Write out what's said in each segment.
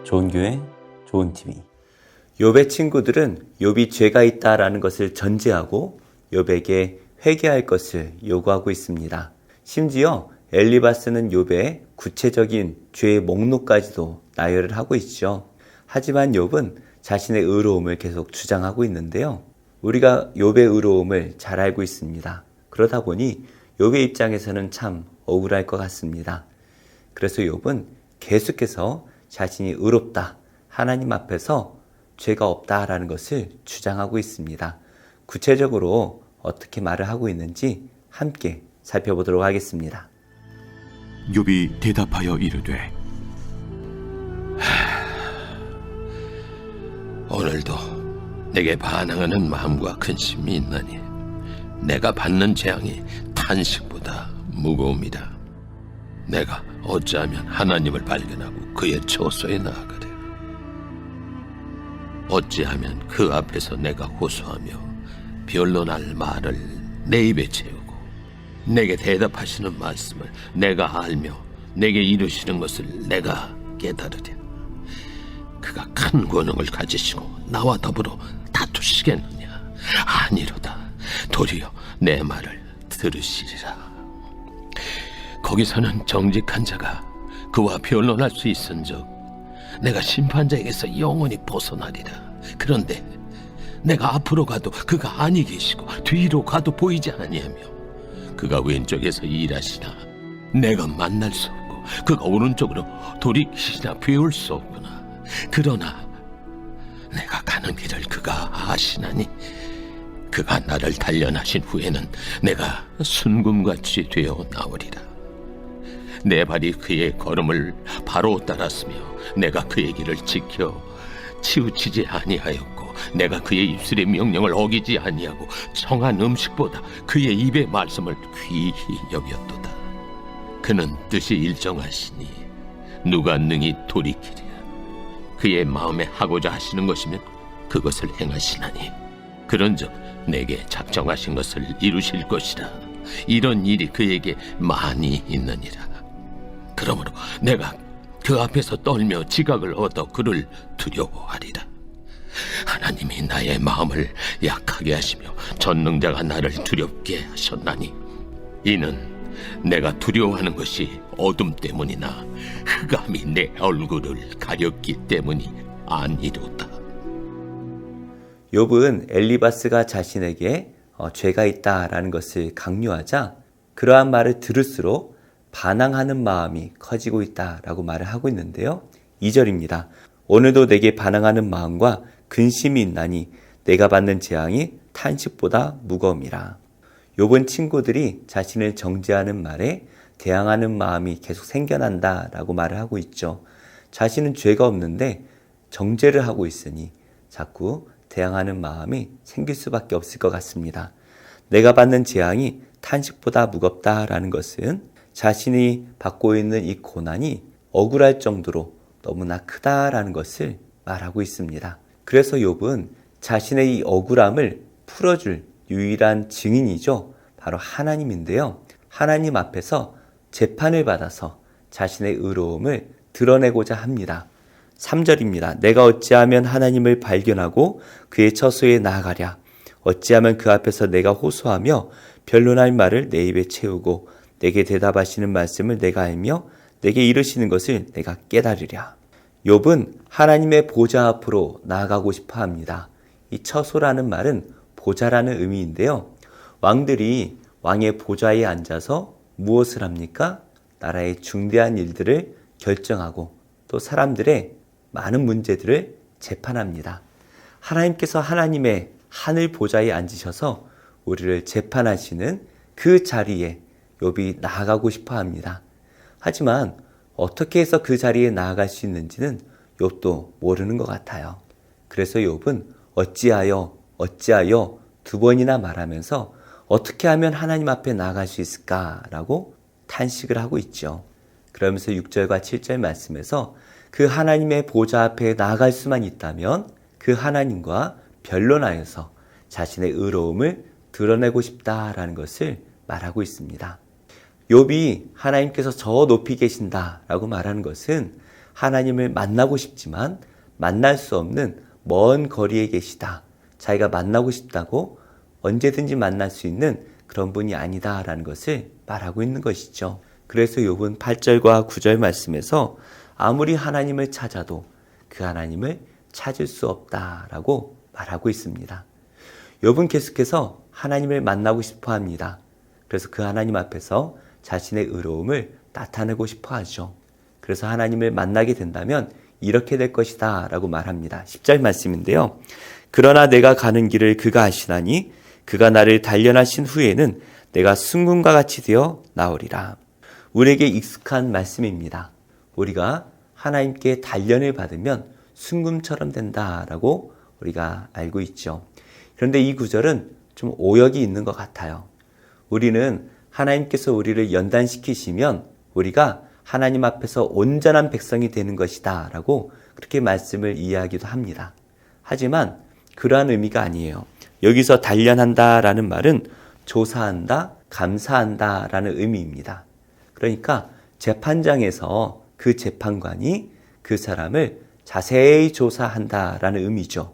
좋은 교회, 좋은 TV. 욥의 친구들은 욥이 죄가 있다라는 것을 전제하고 욥에게 회개할 것을 요구하고 있습니다. 심지어 엘리바스는 욥의 구체적인 죄의 목록까지도 나열을 하고 있죠. 하지만 욥은 자신의 의로움을 계속 주장하고 있는데요. 우리가 욥의 의로움을 잘 알고 있습니다. 그러다 보니 욥의 입장에서는 참 억울할 것 같습니다. 그래서 욥은 계속해서 자신이 의롭다, 하나님 앞에서 죄가 없다라는 것을 주장하고 있습니다. 구체적으로 어떻게 말을 하고 있는지 함께 살펴보도록 하겠습니다. 욥이 대답하여 이르되 오늘도 내게 반항하는 마음과 근심이 있나니 내가 받는 재앙이 탄식보다 무거움이다. 내가 어찌하면 하나님을 발견하고 그의 처소에 나아가랴. 어찌하면 그 앞에서 내가 호소하며 변론할 말을 내 입에 채우고 내게 대답하시는 말씀을 내가 알며 내게 이루시는 것을 내가 깨달으랴. 그가 큰 권능을 가지시고 나와 더불어 다투시겠느냐? 아니로다. 도리어 내 말을 들으시리라. 거기서는 정직한 자가 그와 변론할 수 있은즉 내가 심판자에게서 영원히 벗어나리라. 그런데 내가 앞으로 가도 그가 아니 계시고 뒤로 가도 보이지 아니하며 그가 왼쪽에서 일하시나 내가 만날 수 없고 그가 오른쪽으로 돌이키시나 배울 수 없구나. 그러나 내가 가는 길을 그가 아시나니 그가 나를 단련하신 후에는 내가 순금같이 되어 나오리라. 내 발이 그의 걸음을 바로 따랐으며 내가 그의 길을 지켜 치우치지 아니하였고 내가 그의 입술의 명령을 어기지 아니하고 청한 음식보다 그의 입의 말씀을 귀히 여겼도다. 그는 뜻이 일정하시니 누가 능히 돌이키랴. 그의 마음에 하고자 하시는 것이면 그것을 행하시나니 그런즉 내게 작정하신 것을 이루실 것이라. 이런 일이 그에게 많이 있느니라. 그러므로 내가 그 앞에서 떨며 지각을 얻어 그를 두려워하리라. 하나님이 나의 마음을 약하게 하시며 전능자가 나를 두렵게 하셨나니 이는 내가 두려워하는 것이 어둠 때문이나 흑암이 내 얼굴을 가렸기 때문이 아니로다. 욥은 엘리바스가 자신에게 죄가 있다라는 것을 강요하자 그러한 말을 들을수록 반항하는 마음이 커지고 있다라고 말을 하고 있는데요. 2절입니다. 오늘도 내게 반항하는 마음과 근심이 있나니 내가 받는 재앙이 탄식보다 무거움이라. 욥은 친구들이 자신을 정죄하는 말에 대항하는 마음이 계속 생겨난다라고 말을 하고 있죠. 자신은 죄가 없는데 정죄를 하고 있으니 자꾸 대항하는 마음이 생길 수밖에 없을 것 같습니다. 내가 받는 재앙이 탄식보다 무겁다라는 것은 자신이 받고 있는 이 고난이 억울할 정도로 너무나 크다라는 것을 말하고 있습니다. 그래서 욥은 자신의 이 억울함을 풀어줄 유일한 증인이죠. 바로 하나님인데요. 하나님 앞에서 재판을 받아서 자신의 의로움을 드러내고자 합니다. 3절입니다. 내가 어찌하면 하나님을 발견하고 그의 처소에 나아가랴. 어찌하면 그 앞에서 내가 호소하며 변론할 말을 내 입에 채우고 내게 대답하시는 말씀을 내가 알며 내게 이르시는 것을 내가 깨달으랴. 욥은 하나님의 보좌 앞으로 나아가고 싶어 합니다. 이 처소라는 말은 보좌라는 의미인데요. 왕들이 왕의 보좌에 앉아서 무엇을 합니까? 나라의 중대한 일들을 결정하고 또 사람들의 많은 문제들을 재판합니다. 하나님께서 하나님의 하늘 보좌에 앉으셔서 우리를 재판하시는 그 자리에 욥이 나아가고 싶어 합니다. 하지만 어떻게 해서 그 자리에 나아갈 수 있는지는 욥도 모르는 것 같아요. 그래서 욥은 어찌하여 두 번이나 말하면서 어떻게 하면 하나님 앞에 나아갈 수 있을까라고 탄식을 하고 있죠. 그러면서 6절과 7절 말씀에서 그 하나님의 보좌 앞에 나아갈 수만 있다면 그 하나님과 변론하여서 자신의 의로움을 드러내고 싶다라는 것을 말하고 있습니다. 욥이 하나님께서 저 높이 계신다라고 말하는 것은 하나님을 만나고 싶지만 만날 수 없는 먼 거리에 계시다. 자기가 만나고 싶다고 언제든지 만날 수 있는 그런 분이 아니다라는 것을 말하고 있는 것이죠. 그래서 욥은 8절과 9절 말씀에서 아무리 하나님을 찾아도 그 하나님을 찾을 수 없다라고 말하고 있습니다. 욥은 계속해서 하나님을 만나고 싶어 합니다. 그래서 그 하나님 앞에서 자신의 의로움을 나타내고 싶어 하죠. 그래서 하나님을 만나게 된다면 이렇게 될 것이다 라고 말합니다. 10절 말씀인데요. 그러나 내가 가는 길을 그가 아시나니 그가 나를 단련하신 후에는 내가 순금과 같이 되어 나오리라. 우리에게 익숙한 말씀입니다. 우리가 하나님께 단련을 받으면 순금처럼 된다라고 우리가 알고 있죠. 그런데 이 구절은 좀 오역이 있는 것 같아요. 우리는 하나님께서 우리를 연단시키시면 우리가 하나님 앞에서 온전한 백성이 되는 것이다 라고 그렇게 말씀을 이해하기도 합니다. 하지만 그러한 의미가 아니에요. 여기서 단련한다 라는 말은 조사한다, 감사한다 라는 의미입니다. 그러니까 재판장에서 그 재판관이 그 사람을 자세히 조사한다 라는 의미죠.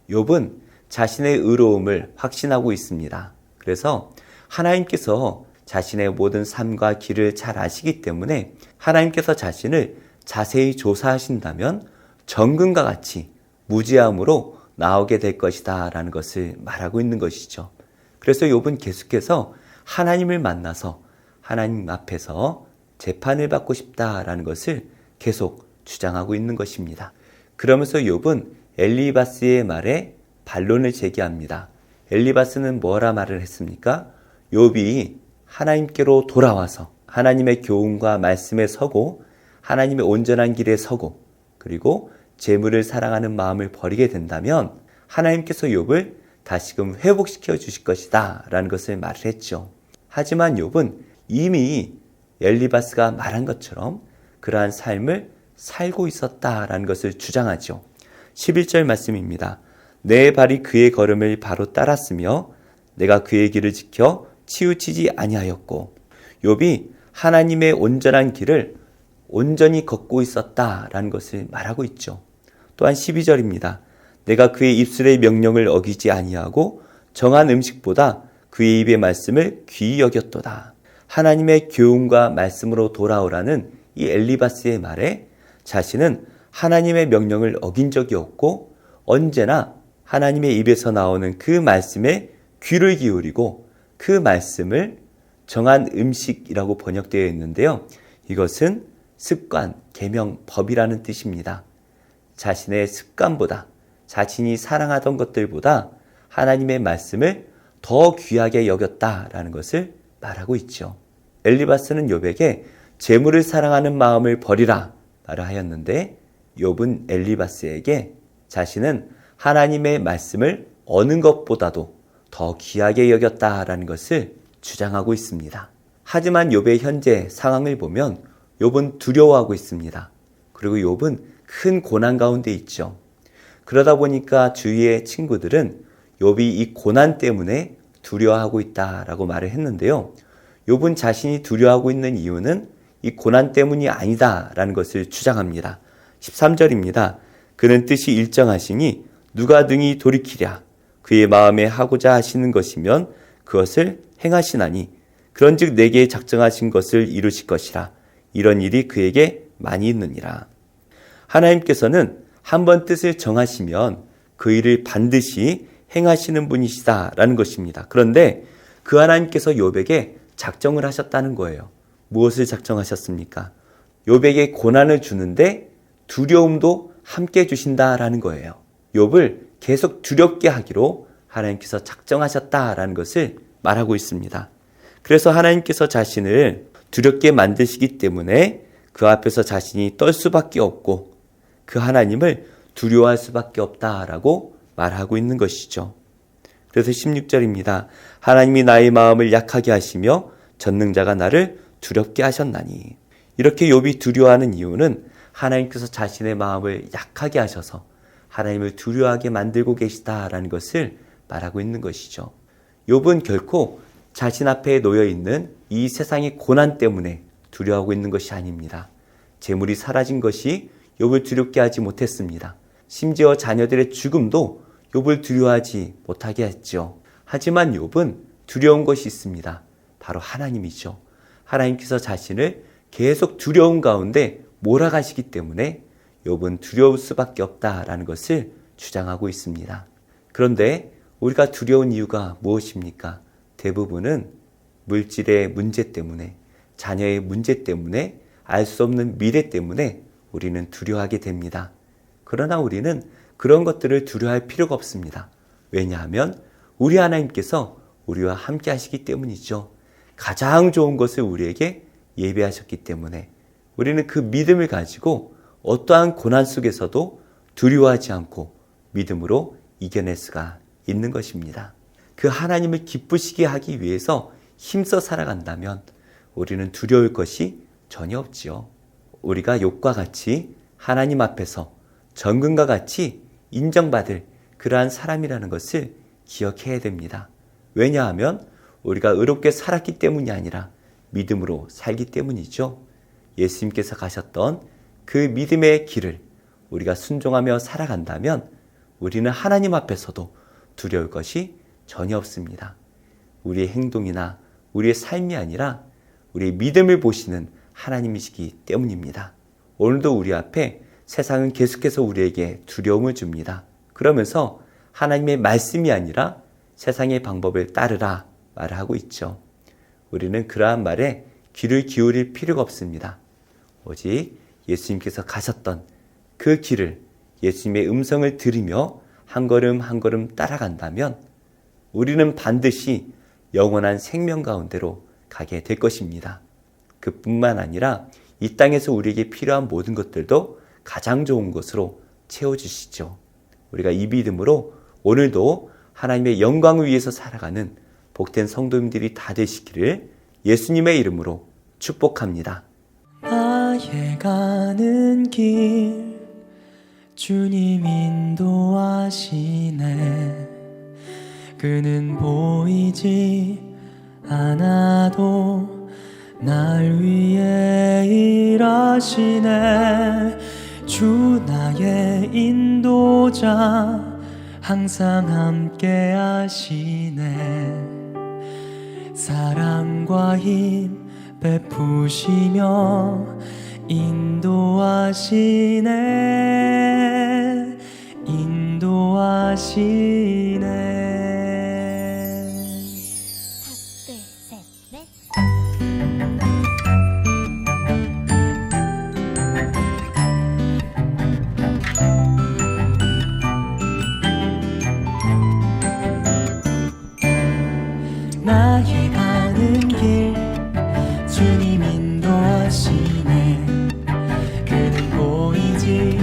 욥은 자신의 의로움을 확신하고 있습니다. 그래서 하나님께서 자신의 모든 삶과 길을 잘 아시기 때문에 하나님께서 자신을 자세히 조사하신다면 정금과 같이 무지함으로 나오게 될 것이다 라는 것을 말하고 있는 것이죠. 그래서 욥은 계속해서 하나님을 만나서 하나님 앞에서 재판을 받고 싶다라는 것을 계속 주장하고 있는 것입니다. 그러면서 욥은 엘리바스의 말에 반론을 제기합니다. 엘리바스는 뭐라 말을 했습니까? 욥이 하나님께로 돌아와서 하나님의 교훈과 말씀에 서고 하나님의 온전한 길에 서고 그리고 재물을 사랑하는 마음을 버리게 된다면 하나님께서 욥을 다시금 회복시켜 주실 것이다 라는 것을 말을 했죠. 하지만 욥은 이미 엘리바스가 말한 것처럼 그러한 삶을 살고 있었다라는 것을 주장하죠. 11절 말씀입니다. 내 발이 그의 걸음을 바로 따랐으며 내가 그의 길을 지켜 치우치지 아니하였고 욥이 하나님의 온전한 길을 온전히 걷고 있었다라는 것을 말하고 있죠. 또한 12절입니다. 내가 그의 입술의 명령을 어기지 아니하고 정한 음식보다 그의 입의 말씀을 귀히 여겼도다. 하나님의 교훈과 말씀으로 돌아오라는 이 엘리바스의 말에 자신은 하나님의 명령을 어긴 적이 없고 언제나 하나님의 입에서 나오는 그 말씀에 귀를 기울이고 그 말씀을 정한 음식이라고 번역되어 있는데요. 이것은 습관, 계명, 법이라는 뜻입니다. 자신의 습관보다 자신이 사랑하던 것들보다 하나님의 말씀을 더 귀하게 여겼다라는 것을 말하고 있죠. 엘리바스는 욥에게 재물을 사랑하는 마음을 버리라 말을 하였는데 욥은 엘리바스에게 자신은 하나님의 말씀을 어느 것보다도 더 귀하게 여겼다라는 것을 주장하고 있습니다. 하지만 욥의 현재 상황을 보면 욥은 두려워하고 있습니다. 그리고 욥은 큰 고난 가운데 있죠. 그러다 보니까 주위의 친구들은 욥이 이 고난 때문에 두려워하고 있다라고 말을 했는데요. 욥은 자신이 두려워하고 있는 이유는 이 고난 때문이 아니다라는 것을 주장합니다. 13절입니다. 그는 뜻이 일정하시니 누가 등이 돌이키랴. 그의 마음에 하고자 하시는 것이면 그것을 행하시나니 그런즉 내게 작정하신 것을 이루실 것이라. 이런 일이 그에게 많이 있느니라. 하나님께서는 한번 뜻을 정하시면 그 일을 반드시 행하시는 분이시다라는 것입니다. 그런데 그 하나님께서 욥에게 작정을 하셨다는 거예요. 무엇을 작정하셨습니까? 욥에게 고난을 주는데 두려움도 함께 주신다라는 거예요. 욥을 계속 두렵게 하기로 하나님께서 작정하셨다라는 것을 말하고 있습니다. 그래서 하나님께서 자신을 두렵게 만드시기 때문에 그 앞에서 자신이 떨 수밖에 없고 그 하나님을 두려워할 수밖에 없다라고 말하고 있는 것이죠. 그래서 16절입니다. 하나님이 나의 마음을 약하게 하시며 전능자가 나를 두렵게 하셨나니. 이렇게 욥이 두려워하는 이유는 하나님께서 자신의 마음을 약하게 하셔서 하나님을 두려워하게 만들고 계시다라는 것을 말하고 있는 것이죠. 욥은 결코 자신 앞에 놓여 있는 이 세상의 고난 때문에 두려워하고 있는 것이 아닙니다. 재물이 사라진 것이 욥을 두렵게 하지 못했습니다. 심지어 자녀들의 죽음도 욥을 두려워하지 못하게 했죠. 하지만 욥은 두려운 것이 있습니다. 바로 하나님이죠. 하나님께서 자신을 계속 두려움 가운데 몰아가시기 때문에 욥은 두려울 수밖에 없다라는 것을 주장하고 있습니다. 그런데 우리가 두려운 이유가 무엇입니까? 대부분은 물질의 문제 때문에, 자녀의 문제 때문에, 알 수 없는 미래 때문에 우리는 두려워하게 됩니다. 그러나 우리는 그런 것들을 두려워할 필요가 없습니다. 왜냐하면 우리 하나님께서 우리와 함께 하시기 때문이죠. 가장 좋은 것을 우리에게 예배하셨기 때문에 우리는 그 믿음을 가지고 어떠한 고난 속에서도 두려워하지 않고 믿음으로 이겨낼 수가 있는 것입니다. 그 하나님을 기쁘시게 하기 위해서 힘써 살아간다면 우리는 두려울 것이 전혀 없지요. 우리가 욥과 같이 하나님 앞에서 정금과 같이 인정받을 그러한 사람이라는 것을 기억해야 됩니다. 왜냐하면 우리가 의롭게 살았기 때문이 아니라 믿음으로 살기 때문이죠. 예수님께서 가셨던 그 믿음의 길을 우리가 순종하며 살아간다면 우리는 하나님 앞에서도 두려울 것이 전혀 없습니다. 우리의 행동이나 우리의 삶이 아니라 우리의 믿음을 보시는 하나님이시기 때문입니다. 오늘도 우리 앞에 세상은 계속해서 우리에게 두려움을 줍니다. 그러면서 하나님의 말씀이 아니라 세상의 방법을 따르라 말하고 있죠. 우리는 그러한 말에 귀를 기울일 필요가 없습니다. 오직 예수님께서 가셨던 그 길을, 예수님의 음성을 들으며 한 걸음 한 걸음 따라간다면 우리는 반드시 영원한 생명 가운데로 가게 될 것입니다. 그뿐만 아니라 이 땅에서 우리에게 필요한 모든 것들도 가장 좋은 것으로 채워주시죠. 우리가 이 믿음으로 오늘도 하나님의 영광을 위해서 살아가는 복된 성도님들이 다 되시기를 예수님의 이름으로 축복합니다. 나의 가는 길 주님 인도하시네. 그는 보이지 않아도 날 위해 일하시네. 주 나의 인도자 항상 함께 하시네. 사랑과 힘 베푸시며 인도하시네. 인도하시네. 나의 가는 길 주님 인도하시네. 그는 보이지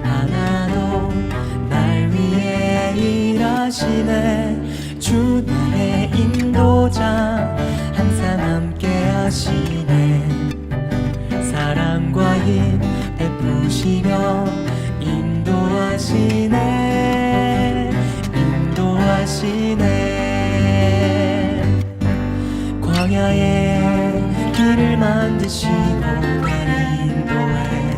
않아도 날 위해 일하시네. 주 나의 인도자 항상 함께 하시네. 사랑과 힘 베푸시며 인도하시네. 인도하시네. 광야에 길을 만드시고 날 인도해.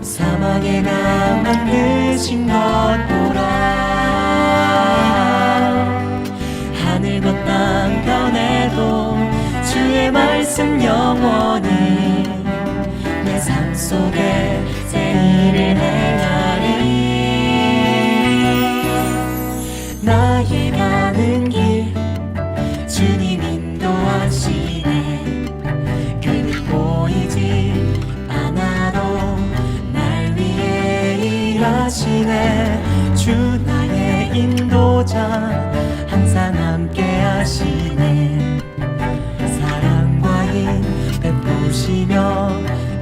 사막에 강 만드신 것 보라. 하늘 것 땅 변해도 주의 말씀 영원히 내 삶 속에 새 일을 행하리. 나의 가는 길 주님 인도하시네. 그는 보이지 않아도 날 위해 일하시네. 주 나의 인도자 항상 함께 하시네. 사랑과 힘 베푸시며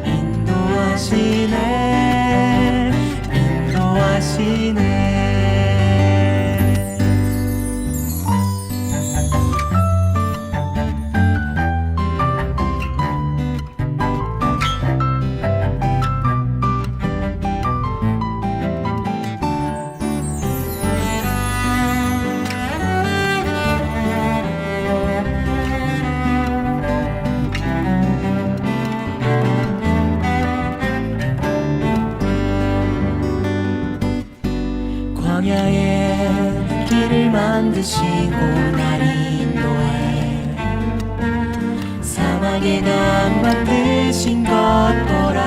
인도하시네. 인도하시네. 만드시고 날 인도해 사막에 강 만드신 것보라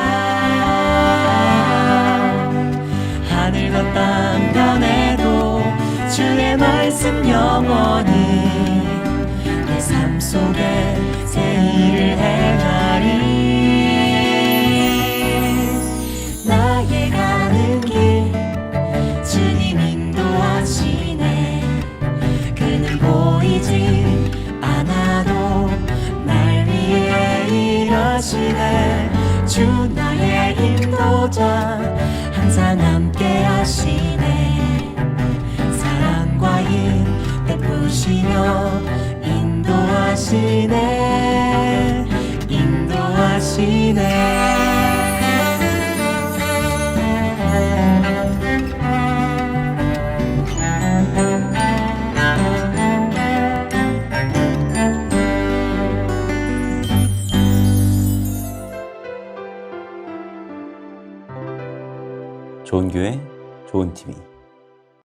하늘과 땅 변해도 주의 말씀 영원히 내 삶 속에 새 일을 행하리 나의 가는 길 주님 인도하시네 그는 보이지 않아도 날 위해 일하시네 주 나의 인도자 항상 함께 하시네 사랑과 힘 베푸시며 인도하시네 인도하시네 좋은 교회, 좋은 TV.